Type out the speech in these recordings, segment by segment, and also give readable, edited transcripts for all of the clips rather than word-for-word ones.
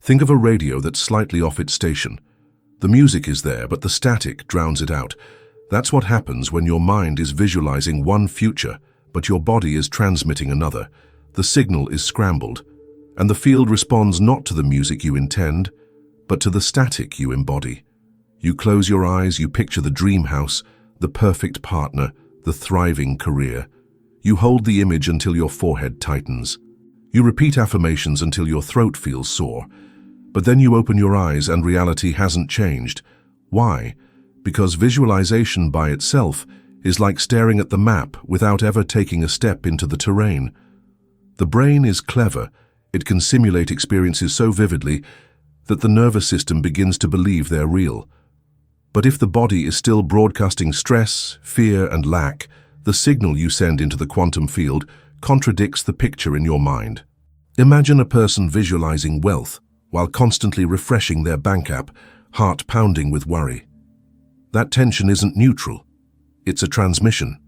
Think of a radio that's slightly off its station. The music is there, but the static drowns it out. That's what happens when your mind is visualizing one future, but your body is transmitting another. The signal is scrambled, and the field responds not to the music you intend, but to the static you embody. You close your eyes, you picture the dream house, the perfect partner, the thriving career. You hold the image until your forehead tightens. You repeat affirmations until your throat feels sore. But then you open your eyes and reality hasn't changed. Why? Because visualization by itself is like staring at the map without ever taking a step into the terrain. The brain is clever. It can simulate experiences so vividly that the nervous system begins to believe they're real. But if the body is still broadcasting stress, fear, and lack, the signal you send into the quantum field contradicts the picture in your mind. Imagine a person visualizing wealth while constantly refreshing their bank app, heart pounding with worry. That tension isn't neutral. It's a transmission.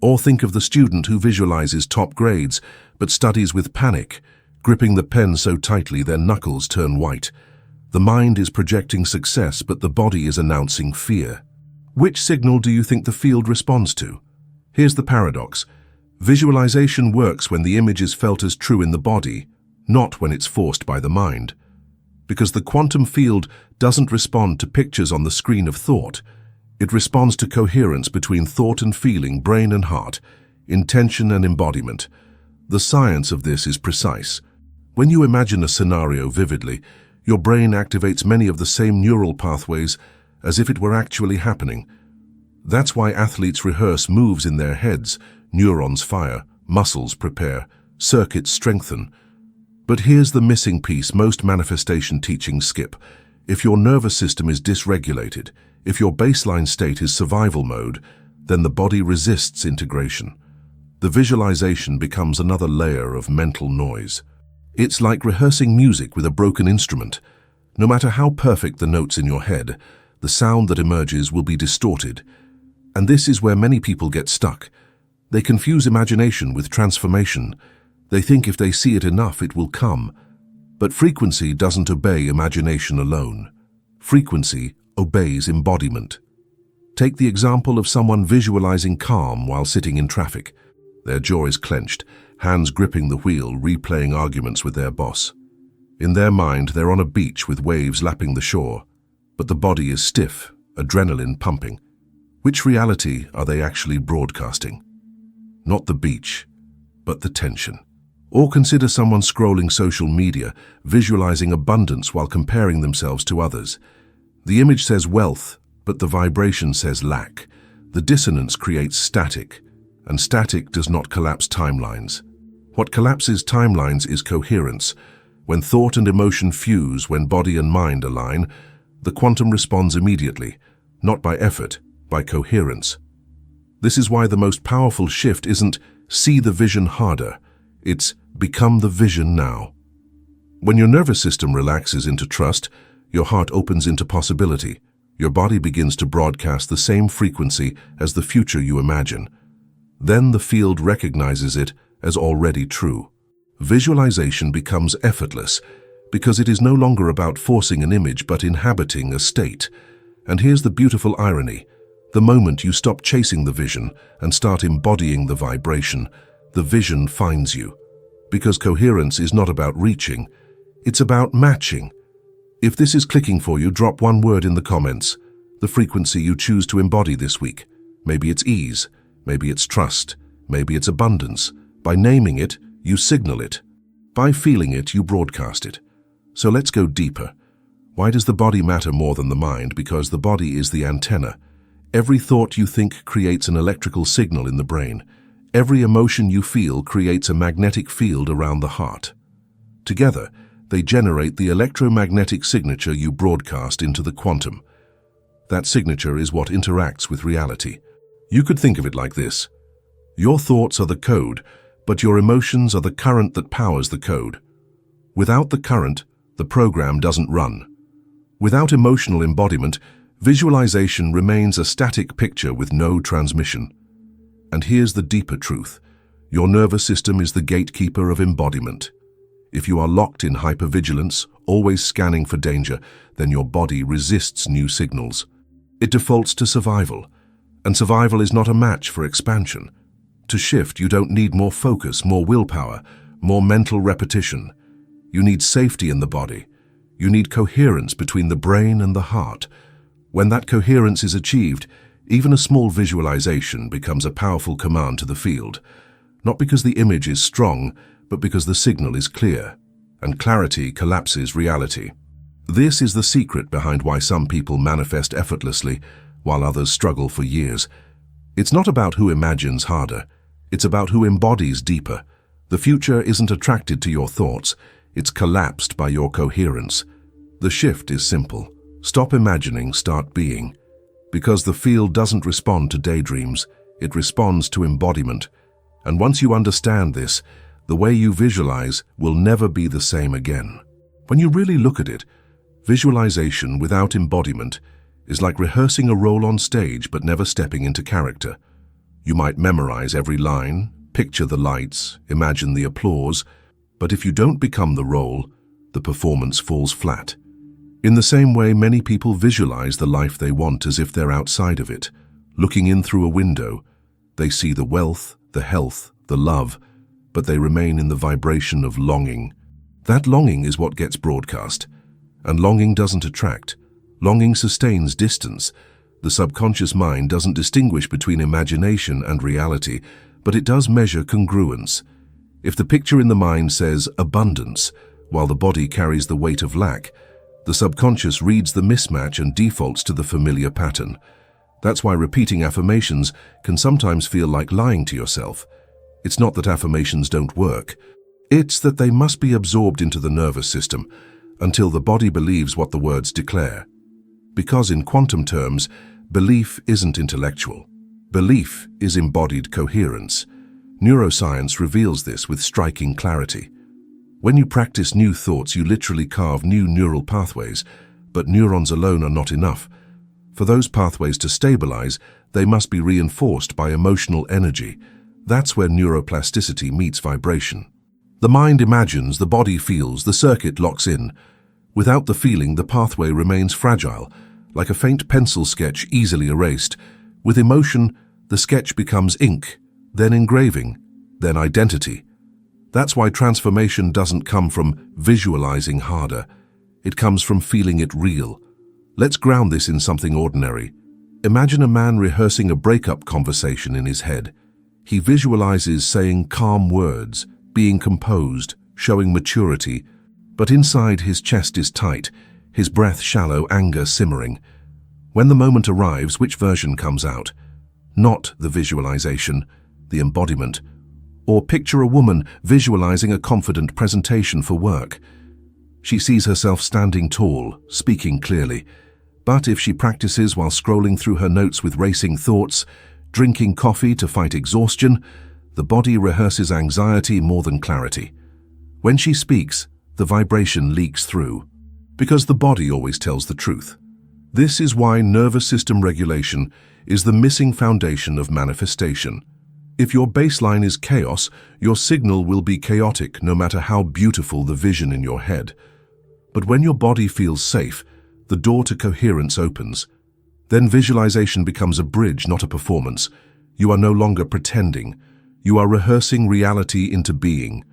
Or think of the student who visualizes top grades but studies with panic, gripping the pen so tightly their knuckles turn white. The mind is projecting success, but the body is announcing fear. Which signal do you think the field responds to? Here's the paradox. Visualization works when the image is felt as true in the body, not when it's forced by the mind. Because the quantum field doesn't respond to pictures on the screen of thought. It responds to coherence between thought and feeling, brain and heart, intention and embodiment. The science of this is precise. When you imagine a scenario vividly, your brain activates many of the same neural pathways as if it were actually happening. That's why athletes rehearse moves in their heads. Neurons fire, muscles prepare, circuits strengthen. But here's the missing piece most manifestation teachings skip. If your nervous system is dysregulated, if your baseline state is survival mode, then the body resists integration. The visualization becomes another layer of mental noise. It's like rehearsing music with a broken instrument. No matter how perfect the notes in your head, the sound that emerges will be distorted. And this is where many people get stuck. They confuse imagination with transformation. They think if they see it enough, it will come. But frequency doesn't obey imagination alone. Frequency obeys embodiment. Take the example of someone visualizing calm while sitting in traffic. Their jaw is clenched, hands gripping the wheel, replaying arguments with their boss. In their mind, they're on a beach with waves lapping the shore, but the body is stiff, adrenaline pumping. Which reality are they actually broadcasting? Not the beach, but the tension. Or consider someone scrolling social media, visualizing abundance while comparing themselves to others. The image says wealth, but the vibration says lack. The dissonance creates static, and static does not collapse timelines. What collapses timelines is coherence. When thought and emotion fuse, when body and mind align, the quantum responds immediately, not by effort, by coherence. This is why the most powerful shift isn't see the vision harder, it's become the vision now. When your nervous system relaxes into trust, your heart opens into possibility. Your body begins to broadcast the same frequency as the future you imagine. Then the field recognizes it as already true. Visualization becomes effortless because it is no longer about forcing an image but inhabiting a state. And here's the beautiful irony. The moment you stop chasing the vision and start embodying the vibration, the vision finds you. Because coherence is not about reaching, it's about matching. If this is clicking for you, drop one word in the comments. The frequency you choose to embody this week. Maybe it's ease, maybe it's trust, maybe it's abundance. By naming it, you signal it. By feeling it, you broadcast it. So let's go deeper. Why does the body matter more than the mind? Because the body is the antenna. Every thought you think creates an electrical signal in the brain. Every emotion you feel creates a magnetic field around the heart. Together, they generate the electromagnetic signature you broadcast into the quantum. That signature is what interacts with reality. You could think of it like this. Your thoughts are the code, but your emotions are the current that powers the code. Without the current, the program doesn't run. Without emotional embodiment, visualization remains a static picture with no transmission. And here's the deeper truth. Your nervous system is the gatekeeper of embodiment. If you are locked in hypervigilance, always scanning for danger, then your body resists new signals. It defaults to survival, and survival is not a match for expansion. To shift, you don't need more focus, more willpower, more mental repetition. You need safety in the body. You need coherence between the brain and the heart. When that coherence is achieved, even a small visualization becomes a powerful command to the field. Not because the image is strong, but because the signal is clear, and clarity collapses reality. This is the secret behind why some people manifest effortlessly, while others struggle for years. It's not about who imagines harder. It's about who embodies deeper. The future isn't attracted to your thoughts. It's collapsed by your coherence. The shift is simple. Stop imagining, start being. Because the field doesn't respond to daydreams, it responds to embodiment. And once you understand this, the way you visualize will never be the same again. When you really look at it, visualization without embodiment is like rehearsing a role on stage but never stepping into character. You might memorize every line, picture the lights, imagine the applause, but if you don't become the role, the performance falls flat. In the same way, many people visualize the life they want as if they're outside of it. Looking in through a window, they see the wealth, the health, the love, but they remain in the vibration of longing. That longing is what gets broadcast. And longing doesn't attract. Longing sustains distance. The subconscious mind doesn't distinguish between imagination and reality, but it does measure congruence. If the picture in the mind says abundance, while the body carries the weight of lack, the subconscious reads the mismatch and defaults to the familiar pattern. That's why repeating affirmations can sometimes feel like lying to yourself. It's not that affirmations don't work. It's that they must be absorbed into the nervous system until the body believes what the words declare. Because in quantum terms, belief isn't intellectual. Belief is embodied coherence. Neuroscience reveals this with striking clarity. When you practice new thoughts, you literally carve new neural pathways, but neurons alone are not enough. For those pathways to stabilize, they must be reinforced by emotional energy. That's where neuroplasticity meets vibration. The mind imagines, the body feels, the circuit locks in. Without the feeling, the pathway remains fragile, like a faint pencil sketch easily erased. With emotion, the sketch becomes ink, then engraving, then identity. That's why transformation doesn't come from visualizing harder. It comes from feeling it real. Let's ground this in something ordinary. Imagine a man rehearsing a breakup conversation in his head. He visualizes saying calm words, being composed, showing maturity, but inside his chest is tight, his breath shallow, anger simmering. When the moment arrives, which version comes out? Not the visualization, the embodiment. Or picture a woman visualizing a confident presentation for work. She sees herself standing tall, speaking clearly. But if she practices while scrolling through her notes with racing thoughts, drinking coffee to fight exhaustion, the body rehearses anxiety more than clarity. When she speaks, the vibration leaks through. Because the body always tells the truth. This is why nervous system regulation is the missing foundation of manifestation. If your baseline is chaos, your signal will be chaotic no matter how beautiful the vision in your head. But when your body feels safe, the door to coherence opens. Then visualization becomes a bridge, not a performance. You are no longer pretending. You are rehearsing reality into being,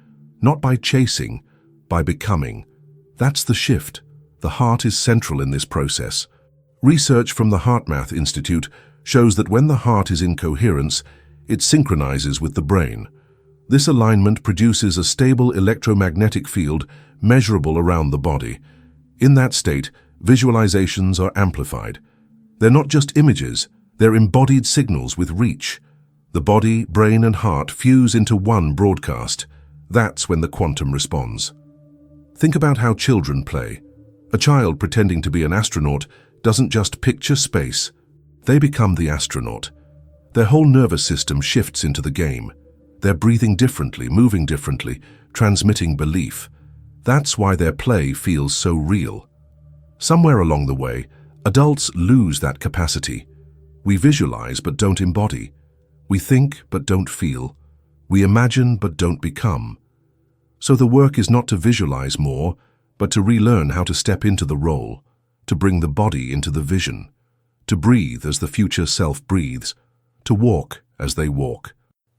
not by chasing, by becoming. That's the shift. The heart is central in this process. Research from the HeartMath Institute shows that when the heart is in coherence, it synchronizes with the brain. This alignment produces a stable electromagnetic field measurable around the body. In that state, visualizations are amplified. They're not just images, they're embodied signals with reach. The body, brain, and heart fuse into one broadcast. That's when the quantum responds. Think about how children play. A child pretending to be an astronaut doesn't just picture space. They become the astronaut. Their whole nervous system shifts into the game. They're breathing differently, moving differently, transmitting belief. That's why their play feels so real. Somewhere along the way, adults lose that capacity. We visualize but don't embody. We think but don't feel. We imagine but don't become. So the work is not to visualize more, but to relearn how to step into the role, to bring the body into the vision, to breathe as the future self breathes, to walk as they walk,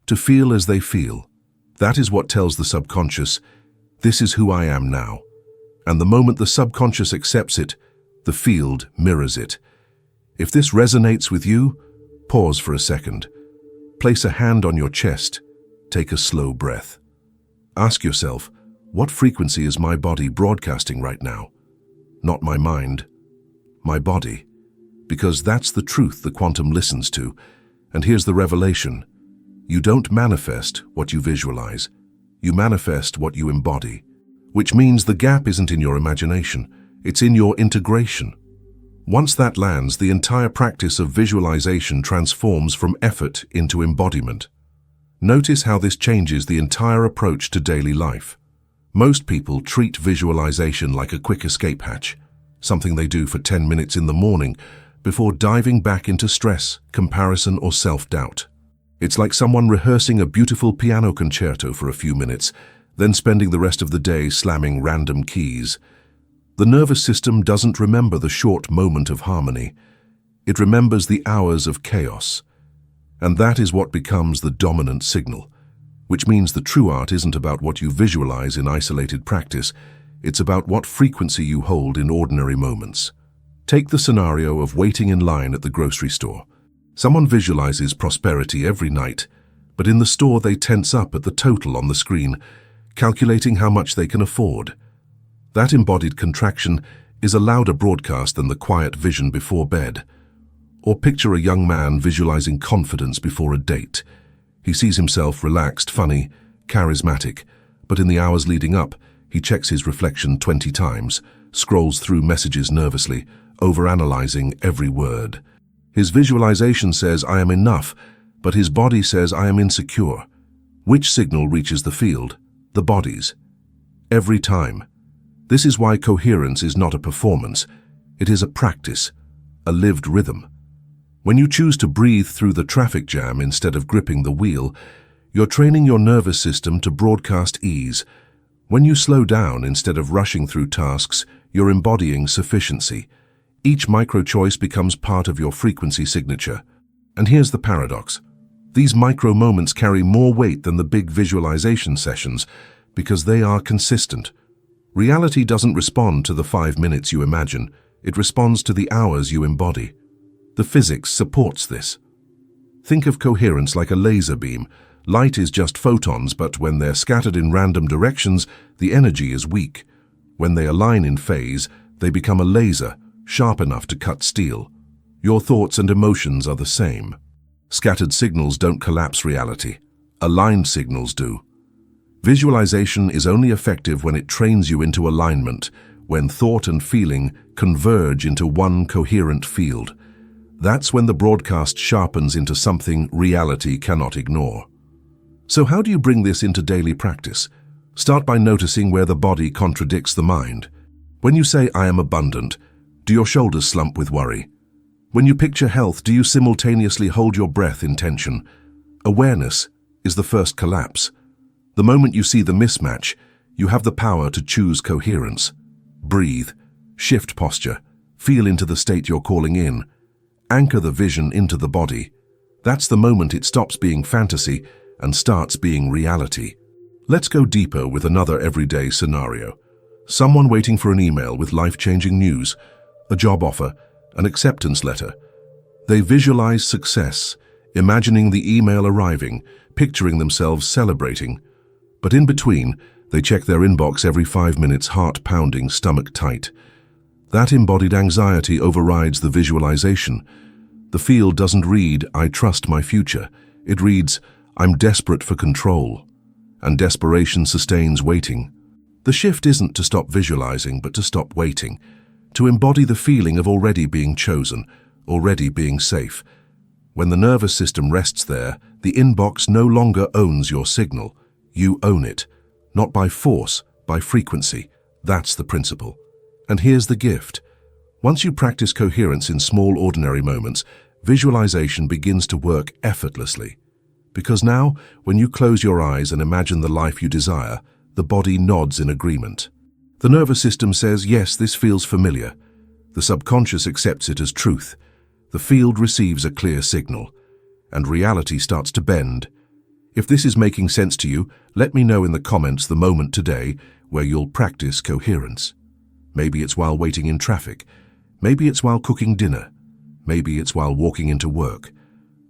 to feel as they feel. That is what tells the subconscious, this is who I am now. And the moment the subconscious accepts it, the field mirrors it. If this resonates with you, pause for a second. Place a hand on your chest. Take a slow breath. Ask yourself, what frequency is my body broadcasting right now? Not my mind, my body. Because that's the truth the quantum listens to. And here's the revelation. You don't manifest what you visualize. You manifest what you embody. Which means the gap isn't in your imagination, it's in your integration. Once that lands, the entire practice of visualization transforms from effort into embodiment. Notice how this changes the entire approach to daily life. Most people treat visualization like a quick escape hatch, something they do for 10 minutes in the morning before diving back into stress, comparison, or self-doubt. It's like someone rehearsing a beautiful piano concerto for a few minutes, then spending the rest of the day slamming random keys. The nervous system doesn't remember the short moment of harmony. It remembers the hours of chaos. And that is what becomes the dominant signal, which means the true art isn't about what you visualize in isolated practice, it's about what frequency you hold in ordinary moments. Take the scenario of waiting in line at the grocery store. Someone visualizes prosperity every night, but in the store they tense up at the total on the screen, calculating how much they can afford. That embodied contraction is a louder broadcast than the quiet vision before bed. Or picture a young man visualizing confidence before a date. He sees himself relaxed, funny, charismatic, but in the hours leading up, he checks his reflection 20 times, scrolls through messages nervously, overanalyzing every word. His visualization says, I am enough, but his body says, I am insecure. Which signal reaches the field? The body's. Every time. This is why coherence is not a performance. It is a practice, a lived rhythm. When you choose to breathe through the traffic jam instead of gripping the wheel, you're training your nervous system to broadcast ease. When you slow down instead of rushing through tasks, you're embodying sufficiency. Each micro-choice becomes part of your frequency signature. And here's the paradox. These micro-moments carry more weight than the big visualization sessions because they are consistent. Reality doesn't respond to the 5 minutes you imagine. It responds to the hours you embody. The physics supports this. Think of coherence like a laser beam. Light is just photons, but when they're scattered in random directions, the energy is weak. When they align in phase, they become a laser, sharp enough to cut steel. Your thoughts and emotions are the same. Scattered signals don't collapse reality. Aligned signals do. Visualization is only effective when it trains you into alignment, when thought and feeling converge into one coherent field. That's when the broadcast sharpens into something reality cannot ignore. So how do you bring this into daily practice? Start by noticing where the body contradicts the mind. When you say, I am abundant, do your shoulders slump with worry? When you picture health, do you simultaneously hold your breath in tension? Awareness is the first collapse. The moment you see the mismatch, you have the power to choose coherence. Breathe, shift posture, feel into the state you're calling in. Anchor the vision into the body. That's the moment it stops being fantasy and starts being reality. Let's go deeper with another everyday scenario. Someone waiting for an email with life-changing news, a job offer, an acceptance letter. They visualize success, imagining the email arriving, picturing themselves celebrating. But in between, they check their inbox every 5 minutes, heart pounding, stomach tight. That embodied anxiety overrides the visualization. The field doesn't read, I trust my future. It reads, I'm desperate for control. And desperation sustains waiting. The shift isn't to stop visualizing, but to stop waiting. To embody the feeling of already being chosen, already being safe. When the nervous system rests there, the inbox no longer owns your signal. You own it. Not by force, by frequency. That's the principle. And here's the gift. Once you practice coherence in small, ordinary moments, visualization begins to work effortlessly. Because now, when you close your eyes and imagine the life you desire, The body nods in agreement. The nervous system says, yes, this feels familiar. The subconscious accepts it as truth. The field receives a clear signal, and reality starts to bend. If this is making sense to you, let me know in the comments the moment today where you'll practice coherence. Maybe it's while waiting in traffic. Maybe it's while cooking dinner. Maybe it's while walking into work.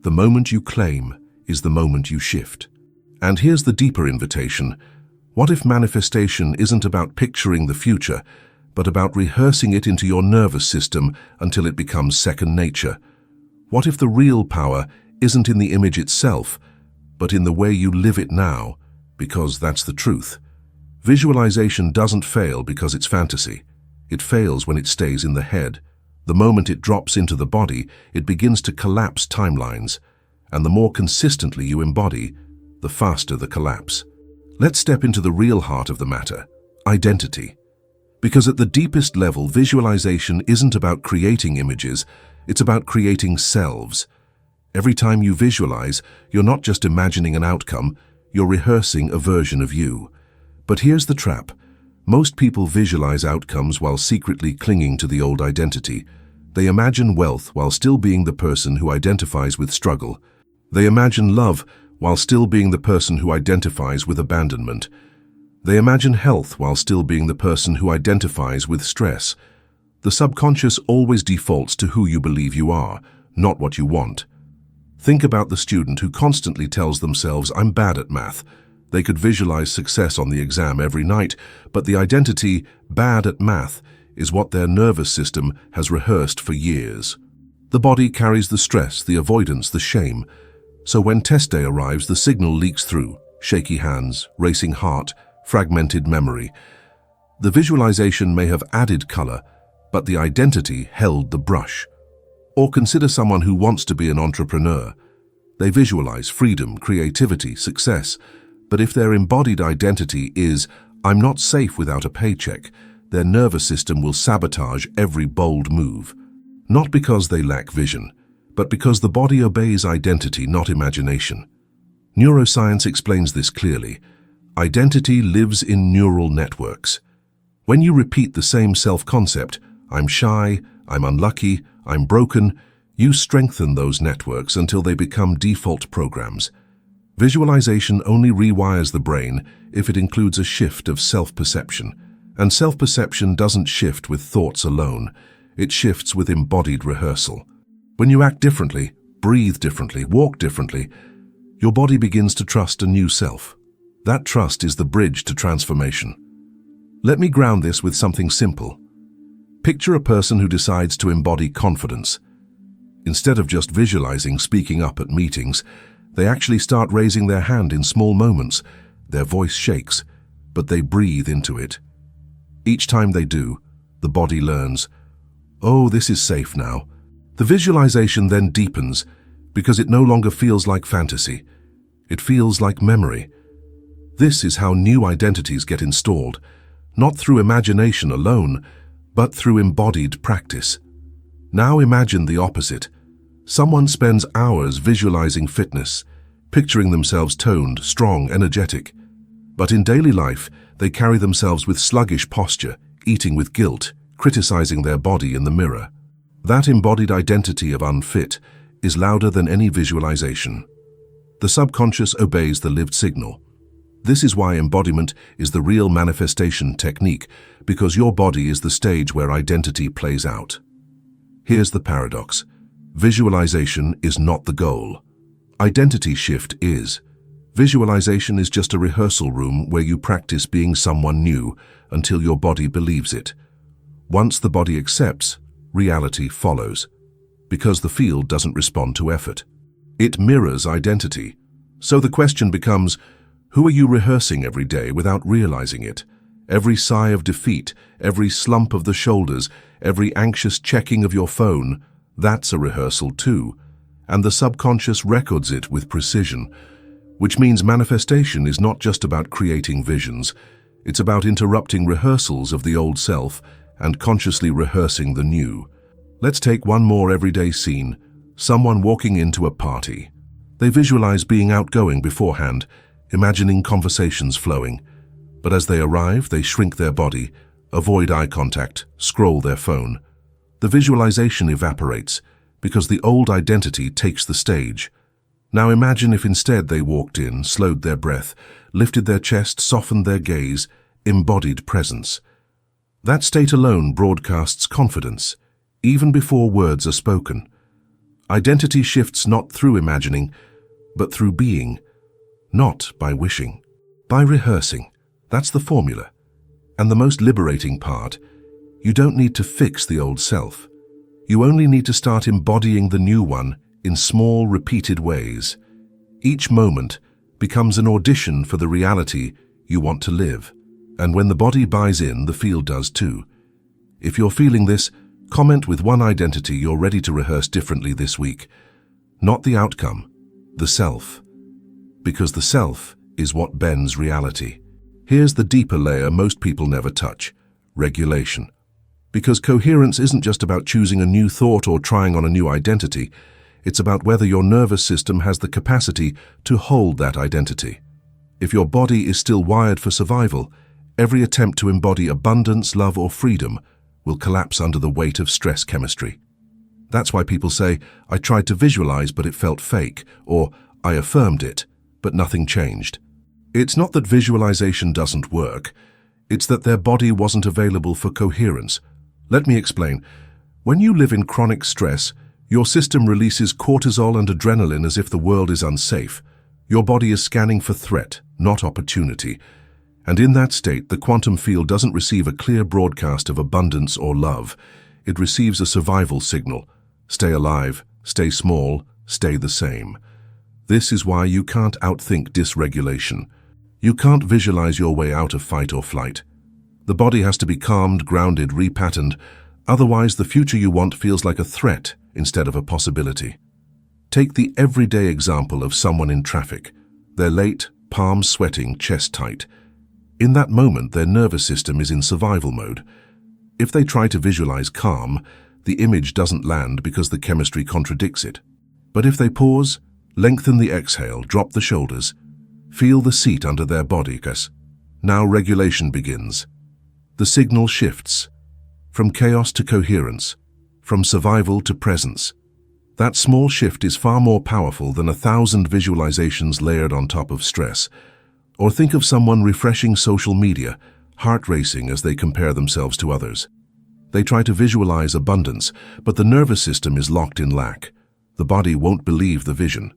The moment you claim is the moment you shift. And here's the deeper invitation. What if manifestation isn't about picturing the future, but about rehearsing it into your nervous system until it becomes second nature? What if the real power isn't in the image itself, but in the way you live it now, because that's the truth? Visualization doesn't fail because it's fantasy. It fails when it stays in the head. The moment it drops into the body, it begins to collapse timelines, and the more consistently you embody, the faster the collapse. Let's step into the real heart of the matter, identity. Because at the deepest level, visualization isn't about creating images, it's about creating selves. Every time you visualize, you're not just imagining an outcome, you're rehearsing a version of you. But here's the trap. Most people visualize outcomes while secretly clinging to the old identity. They imagine wealth while still being the person who identifies with struggle. They imagine love while still being the person who identifies with abandonment. They imagine health while still being the person who identifies with stress. The subconscious always defaults to who you believe you are, not what you want. Think about the student who constantly tells themselves, I'm bad at math. They could visualize success on the exam every night, but the identity, bad at math, is what their nervous system has rehearsed for years. The body carries the stress, the avoidance, the shame. So when test day arrives, the signal leaks through, shaky hands, racing heart, fragmented memory. The visualization may have added color, but the identity held the brush. Or consider someone who wants to be an entrepreneur. They visualize freedom, creativity, success, but if their embodied identity is, I'm not safe without a paycheck, their nervous system will sabotage every bold move. Not because they lack vision, but because the body obeys identity, not imagination. Neuroscience explains this clearly. Identity lives in neural networks. When you repeat the same self-concept, I'm shy, I'm unlucky, I'm broken, you strengthen those networks until they become default programs. Visualization only rewires the brain if it includes a shift of self-perception. And self-perception doesn't shift with thoughts alone. It shifts with embodied rehearsal. When you act differently, breathe differently, walk differently, your body begins to trust a new self. That trust is the bridge to transformation. Let me ground this with something simple. Picture a person who decides to embody confidence. Instead of just visualizing speaking up at meetings, they actually start raising their hand in small moments. Their voice shakes, but they breathe into it. Each time they do, the body learns, oh, this is safe now. The visualization then deepens because it no longer feels like fantasy. It feels like memory. This is how new identities get installed, not through imagination alone, but through embodied practice. Now imagine the opposite. Someone spends hours visualizing fitness, picturing themselves toned, strong, energetic. But in daily life, they carry themselves with sluggish posture, eating with guilt, criticizing their body in the mirror. That embodied identity of unfit is louder than any visualization. The subconscious obeys the lived signal. This is why embodiment is the real manifestation technique, because your body is the stage where identity plays out. Here's the paradox. Visualization is not the goal. Identity shift is. Visualization is just a rehearsal room where you practice being someone new until your body believes it. Once the body accepts, reality follows, because the field doesn't respond to effort. It mirrors identity. So the question becomes, who are you rehearsing every day without realizing it? Every sigh of defeat, every slump of the shoulders, every anxious checking of your phone, that's a rehearsal too. And the subconscious records it with precision, which means manifestation is not just about creating visions. It's about interrupting rehearsals of the old self and consciously rehearsing the new. Let's take one more everyday scene. Someone walking into a party. They visualize being outgoing beforehand, imagining conversations flowing. But as they arrive, they shrink their body, avoid eye contact, scroll their phone. The visualization evaporates because the old identity takes the stage. Now imagine if instead they walked in, slowed their breath, lifted their chest, softened their gaze, embodied presence. That state alone broadcasts confidence, even before words are spoken. Identity shifts not through imagining, but through being, not by wishing, by rehearsing. That's the formula. And the most liberating part, you don't need to fix the old self. You only need to start embodying the new one in small, repeated ways. Each moment becomes an audition for the reality you want to live. And when the body buys in, the field does too. If you're feeling this, comment with one identity you're ready to rehearse differently this week. Not the outcome, the self. Because the self is what bends reality. Here's the deeper layer most people never touch: regulation. Because coherence isn't just about choosing a new thought or trying on a new identity. It's about whether your nervous system has the capacity to hold that identity. If your body is still wired for survival, every attempt to embody abundance, love, or freedom will collapse under the weight of stress chemistry. That's why people say, "I tried to visualize, but it felt fake," or "I affirmed it, but nothing changed." It's not that visualization doesn't work, it's that their body wasn't available for coherence. Let me explain. When you live in chronic stress, your system releases cortisol and adrenaline as if the world is unsafe. Your body is scanning for threat, not opportunity. And in that state, the quantum field doesn't receive a clear broadcast of abundance or love. It receives a survival signal. Stay alive, stay small, stay the same. This is why you can't outthink dysregulation. You can't visualize your way out of fight or flight. The body has to be calmed, grounded, repatterned. Otherwise, the future you want feels like a threat instead of a possibility. Take the everyday example of someone in traffic. They're late, palms sweating, chest tight. In that moment, their nervous system is in survival mode. If they try to visualize calm, the image doesn't land because the chemistry contradicts it. But if they pause, lengthen the exhale, drop the shoulders, feel the seat under their body, now regulation begins. The signal shifts from chaos to coherence, from survival to presence. That small shift is far more powerful than 1,000 visualizations layered on top of stress. Or think of someone refreshing social media, heart racing as they compare themselves to others. They try to visualize abundance, but the nervous system is locked in lack. The body won't believe the vision.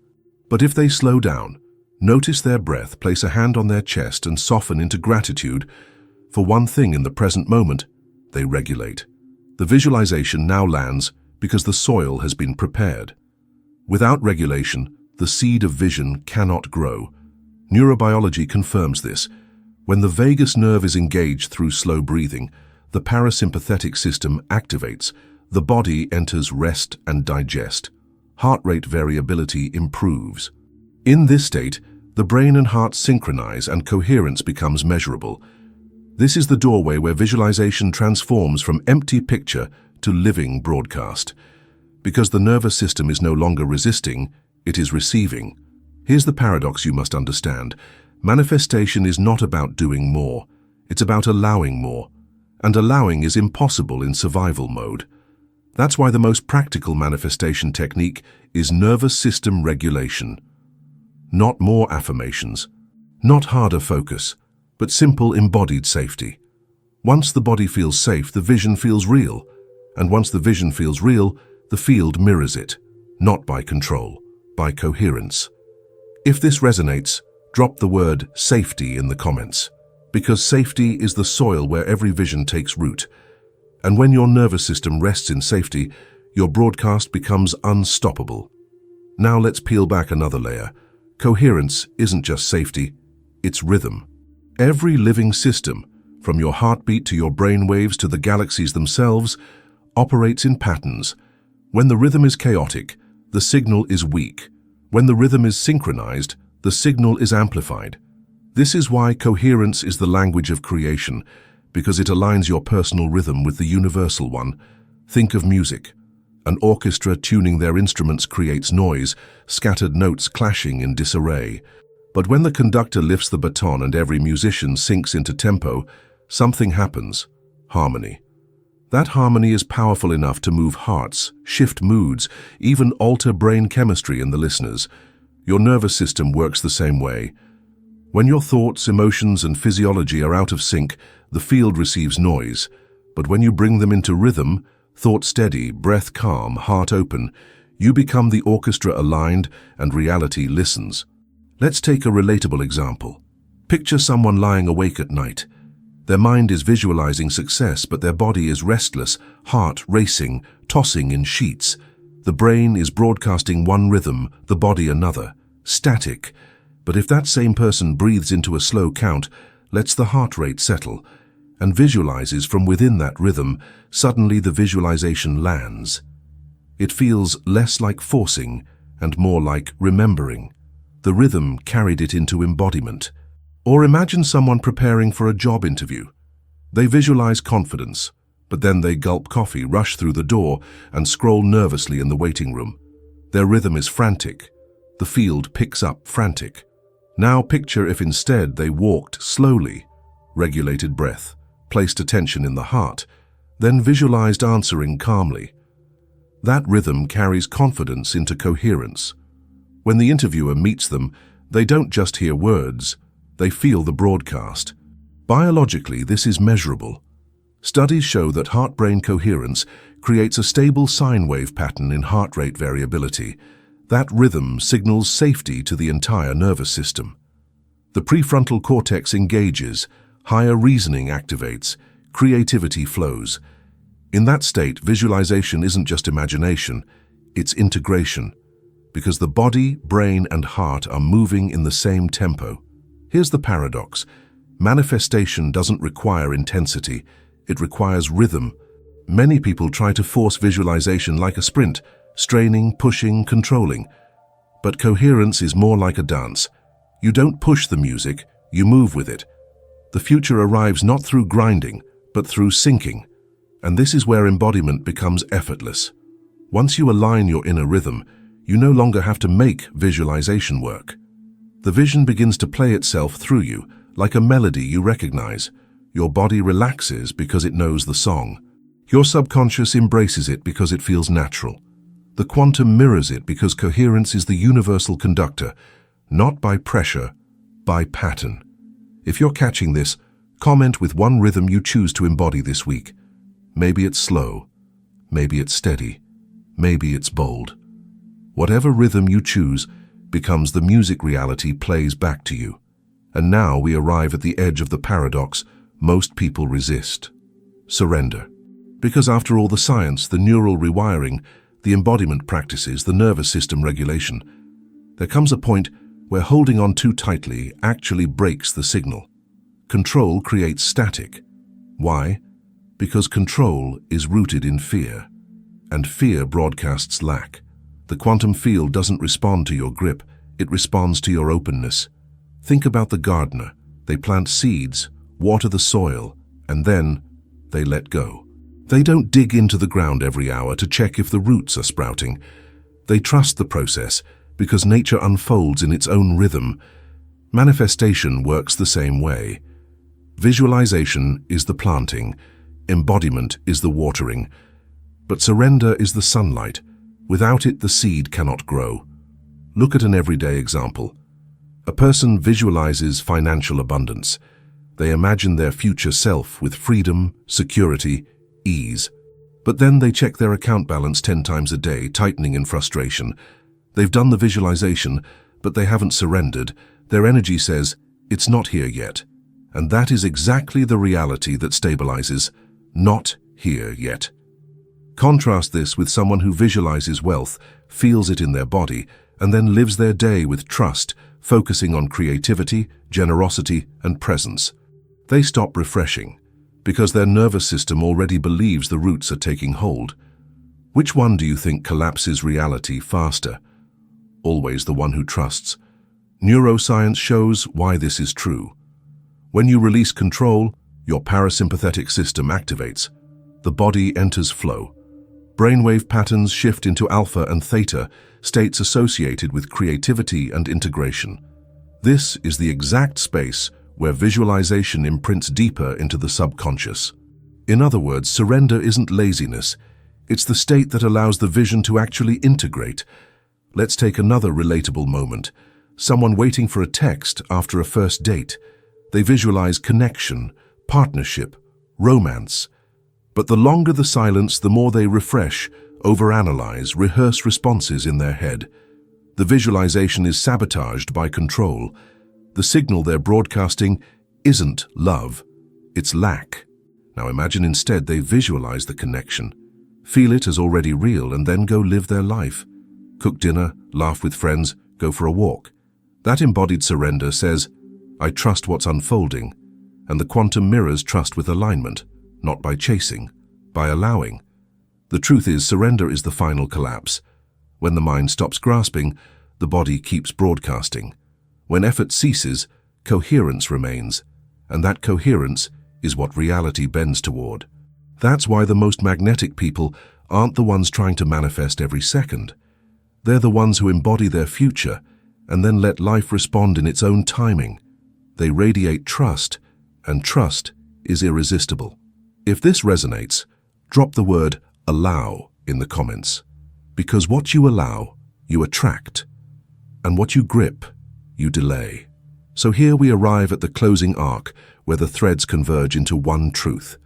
But if they slow down, notice their breath, place a hand on their chest and soften into gratitude for one thing in the present moment, they regulate. The visualization now lands because the soil has been prepared. Without regulation, the seed of vision cannot grow. Neurobiology confirms this. When the vagus nerve is engaged through slow breathing, the parasympathetic system activates. The body enters rest and digest. Heart rate variability improves. In this state, the brain and heart synchronize and coherence becomes measurable. This is the doorway where visualization transforms from empty picture to living broadcast. Because the nervous system is no longer resisting, it is receiving. Here's the paradox you must understand. Manifestation is not about doing more. It's about allowing more. And allowing is impossible in survival mode. That's why the most practical manifestation technique is nervous system regulation. Not more affirmations, not harder focus, but simple embodied safety. Once the body feels safe, the vision feels real. And once the vision feels real, the field mirrors it, not by control, by coherence. If this resonates, drop the word safety in the comments, because safety is the soil where every vision takes root. And when your nervous system rests in safety, your broadcast becomes unstoppable. Now let's peel back another layer. Coherence isn't just safety, it's rhythm. Every living system, from your heartbeat to your brain waves to the galaxies themselves, operates in patterns. When the rhythm is chaotic, the signal is weak. When the rhythm is synchronized, the signal is amplified. This is why coherence is the language of creation, because it aligns your personal rhythm with the universal one. Think of music. An orchestra tuning their instruments creates noise, scattered notes clashing in disarray. But when the conductor lifts the baton and every musician sinks into tempo, something happens: harmony. That harmony is powerful enough to move hearts, shift moods, even alter brain chemistry in the listeners. Your nervous system works the same way. When your thoughts, emotions, and physiology are out of sync, the field receives noise. But when you bring them into rhythm, thought steady, breath calm, heart open, you become the orchestra aligned and reality listens. Let's take a relatable example. Picture someone lying awake at night. Their mind is visualizing success, but their body is restless, heart racing, tossing in sheets. The brain is broadcasting one rhythm, the body another, static. But if that same person breathes into a slow count, lets the heart rate settle, and visualizes from within that rhythm, suddenly the visualization lands. It feels less like forcing and more like remembering. The rhythm carried it into embodiment. Or imagine someone preparing for a job interview. They visualize confidence, but then they gulp coffee, rush through the door, and scroll nervously in the waiting room. Their rhythm is frantic. The field picks up frantic. Now picture if instead they walked slowly, regulated breath, placed attention in the heart, then visualized answering calmly. That rhythm carries confidence into coherence. When the interviewer meets them, they don't just hear words, they feel the broadcast. Biologically, this is measurable. Studies show that heart-brain coherence creates a stable sine wave pattern in heart rate variability. That rhythm signals safety to the entire nervous system. The prefrontal cortex engages, higher reasoning activates, creativity flows. In that state, visualization isn't just imagination, it's integration, because the body, brain, and heart are moving in the same tempo. Here's the paradox. Manifestation doesn't require intensity, it requires rhythm. Many people try to force visualization like a sprint, straining, pushing, controlling. But coherence is more like a dance. You don't push the music, you move with it. The future arrives not through grinding, but through syncing. And this is where embodiment becomes effortless. Once you align your inner rhythm, you no longer have to make visualization work. The vision begins to play itself through you, like a melody you recognize. Your body relaxes because it knows the song. Your subconscious embraces it because it feels natural. The quantum mirrors it because coherence is the universal conductor, not by pressure, by pattern. If you're catching this, comment with one rhythm you choose to embody this week. Maybe it's slow, maybe it's steady, maybe it's bold. Whatever rhythm you choose becomes the music reality plays back to you. And now we arrive at the edge of the paradox most people resist: surrender. Because after all the science, the neural rewiring, the embodiment practices, the nervous system regulation, there comes a point where holding on too tightly actually breaks the signal. Control creates static. Why? Because control is rooted in fear, and fear broadcasts lack. The quantum field doesn't respond to your grip, it responds to your openness. Think about the gardener. They plant seeds, water the soil, and then they let go. They don't dig into the ground every hour to check if the roots are sprouting. They trust the process because nature unfolds in its own rhythm. Manifestation works the same way. Visualization is the planting, embodiment is the watering, but surrender is the sunlight. Without it, the seed cannot grow. Look at an everyday example. A person visualizes financial abundance. They imagine their future self with freedom, security, ease. But then they check their account balance 10 times a day, tightening in frustration. They've done the visualization, but they haven't surrendered. Their energy says, it's not here yet. And that is exactly the reality that stabilizes, not here yet. Contrast this with someone who visualizes wealth, feels it in their body, and then lives their day with trust, focusing on creativity, generosity, and presence. They stop refreshing, because their nervous system already believes the roots are taking hold. Which one do you think collapses reality faster? Always the one who trusts. Neuroscience shows why this is true. When you release control, your parasympathetic system activates. The body enters flow. Brainwave patterns shift into alpha and theta, states associated with creativity and integration. This is the exact space where visualization imprints deeper into the subconscious. In other words, surrender isn't laziness. It's the state that allows the vision to actually integrate. Let's take another relatable moment. Someone waiting for a text after a first date. They visualize connection, partnership, romance. But the longer the silence, the more they refresh, overanalyze, rehearse responses in their head. The visualization is sabotaged by control. The signal they're broadcasting isn't love, it's lack. Now imagine instead they visualize the connection, feel it as already real, and then go live their life. Cook dinner, laugh with friends, go for a walk. That embodied surrender says, I trust what's unfolding, and the quantum mirrors trust with alignment, not by chasing, by allowing. The truth is, surrender is the final collapse. When the mind stops grasping, the body keeps broadcasting. When effort ceases, coherence remains, and that coherence is what reality bends toward. That's why the most magnetic people aren't the ones trying to manifest every second. They're the ones who embody their future and then let life respond in its own timing. They radiate trust, and trust is irresistible. If this resonates, drop the word allow in the comments, because what you allow, you attract, and what you grip, you delay. So here we arrive at the closing arc where the threads converge into one truth.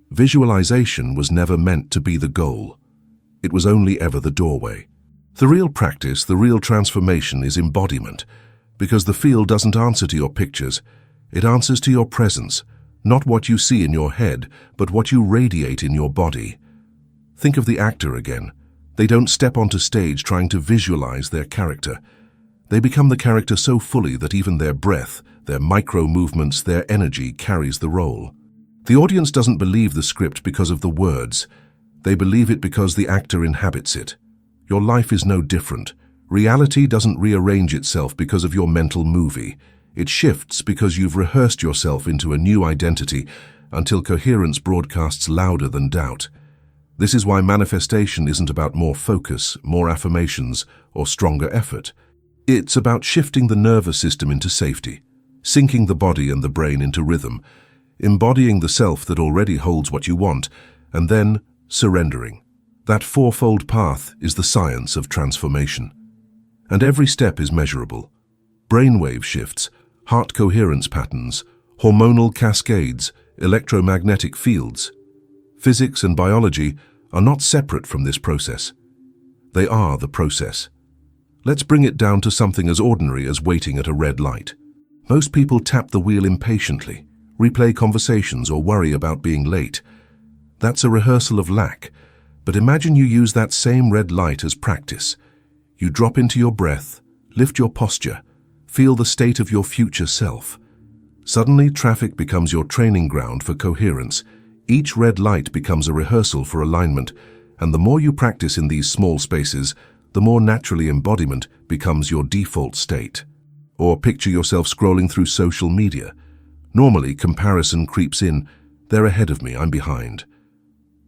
Visualization was never meant to be the goal. It was only ever the doorway. The real practice, the real transformation is embodiment, because the field doesn't answer to your pictures. It answers to your presence, not what you see in your head, but what you radiate in your body. Think of the actor again. They don't step onto stage trying to visualize their character. They become the character so fully that even their breath, their micro-movements, their energy carries the role. The audience doesn't believe the script because of the words. They believe it because the actor inhabits it. Your life is no different. Reality doesn't rearrange itself because of your mental movie. It shifts because you've rehearsed yourself into a new identity until coherence broadcasts louder than doubt. This is why manifestation isn't about more focus, more affirmations, or stronger effort. It's about shifting the nervous system into safety, sinking the body and the brain into rhythm, embodying the self that already holds what you want, and then surrendering. That fourfold path is the science of transformation. And every step is measurable. Brainwave shifts, heart coherence patterns, hormonal cascades, electromagnetic fields. Physics and biology are not separate from this process. They are the process. Let's bring it down to something as ordinary as waiting at a red light. Most people tap the wheel impatiently, replay conversations, or worry about being late. That's a rehearsal of lack. But imagine you use that same red light as practice. You drop into your breath, lift your posture, feel the state of your future self. Suddenly, traffic becomes your training ground for coherence. Each red light becomes a rehearsal for alignment, and the more you practice in these small spaces, the more naturally embodiment becomes your default state. Or picture yourself scrolling through social media. Normally, comparison creeps in. They're ahead of me, I'm behind.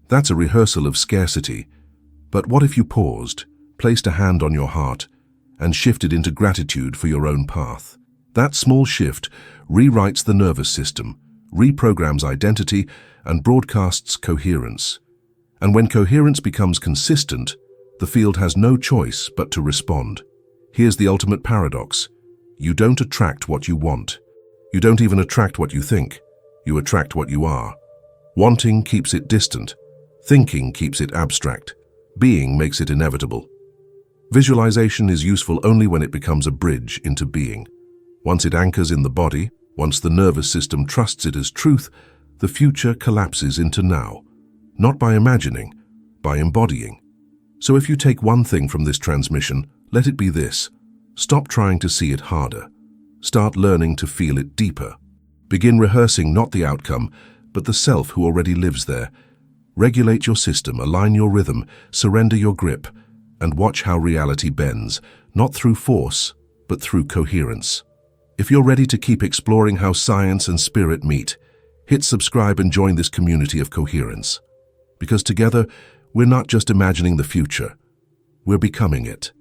That's a rehearsal of scarcity. But what if you paused, placed a hand on your heart, and shifted into gratitude for your own path? That small shift rewrites the nervous system, reprograms identity, and broadcasts coherence. And when coherence becomes consistent, the field has no choice but to respond. Here's the ultimate paradox. You don't attract what you want. You don't even attract what you think. You attract what you are. Wanting keeps it distant. Thinking keeps it abstract. Being makes it inevitable. Visualization is useful only when it becomes a bridge into being. Once it anchors in the body, once the nervous system trusts it as truth, the future collapses into now. Not by imagining, by embodying. So if you take one thing from this transmission, let it be this. Stop trying to see it harder. Start learning to feel it deeper. Begin rehearsing not the outcome, but the self who already lives there. Regulate your system, align your rhythm, surrender your grip, and watch how reality bends, not through force, but through coherence. If you're ready to keep exploring how science and spirit meet, hit subscribe and join this community of coherence. Because together, we're not just imagining the future, we're becoming it.